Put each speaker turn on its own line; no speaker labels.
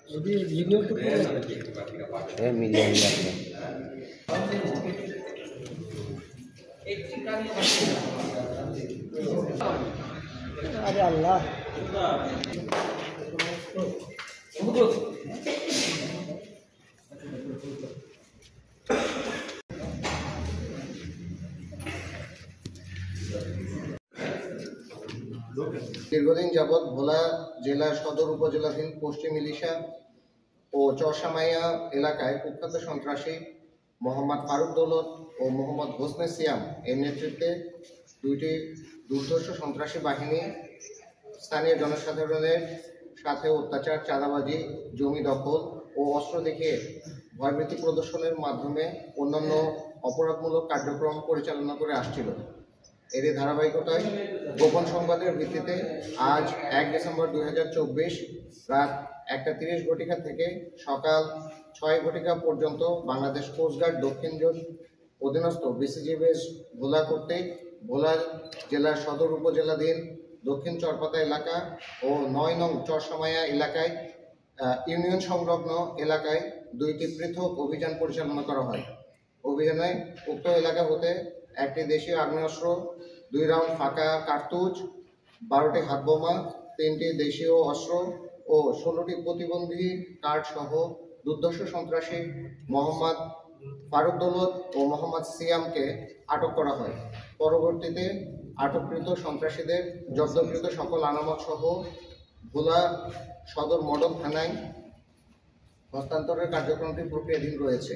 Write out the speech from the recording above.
अरे अल्लाह
দীর্ঘদিন যাবৎ ভোলা জেলার সদর উপজেলাধীন পশ্চিম ইলিশা ও চরসামাইয়া এলাকায় কুখ্যাত সন্ত্রাসী মোহাম্মদ ফারুক দৌলত ও মোহাম্মদ হোসনে সিয়াম এর নেতৃত্বে দুইটি দুর্ধর্ষ সন্ত্রাসী বাহিনী স্থানীয় জনসাধারণের সাথে অত্যাচার, চাঁদাবাজি, জমি দখল ও অস্ত্র দেখিয়ে ভয়ভীতি প্রদর্শনের মাধ্যমে অন্যান্য অপরাধমূলক কার্যক্রম পরিচালনা করে আসছিল। এরই ধারাবাহিকতায় গোপন সংবাদের ভিত্তিতে আজ 1 ডিসেম্বর 2024 রাত 1:30 ঘটিকা থেকে সকাল 6 ঘটিকা পর্যন্ত বাংলাদেশ কোস্টগার্ড দক্ষিণ জোন অধীনস্থ বিসিজি বেস ভোলা কর্তৃক ভোলা জেলার সদর উপজেলাধীন দক্ষিণ চরপাতা এলাকা ও 9 নং চরসামাইয়া এলাকায় ইউনিয়ন সংলগ্ন এলাকায় দুইটি পৃথক অভিযান পরিচালনা করা হয়। অভিযানে উক্ত এলাকা হতে একটি দেশীয় আগ্নেয়াস্ত্র, 2 রাউন্ড ফাঁকা কার্তুজ, 12টি হাত বোমা, 3টি দেশীয় অস্ত্র ও 16টি প্রতিবন্ধী কার্ড সহ দুর্ধর্ষ সন্ত্রাসী মোহাম্মদ ফারুক দৌলত ও মোহাম্মদ সিয়ামকে আটক করা হয়। পরবর্তীতে আটককৃত সন্ত্রাসীদের জব্দকৃত সকল আলামত সহ ভোলা সদর মডেল থানায় হস্তান্তরের কার্যক্রমটি প্রক্রিয়াধীন রয়েছে।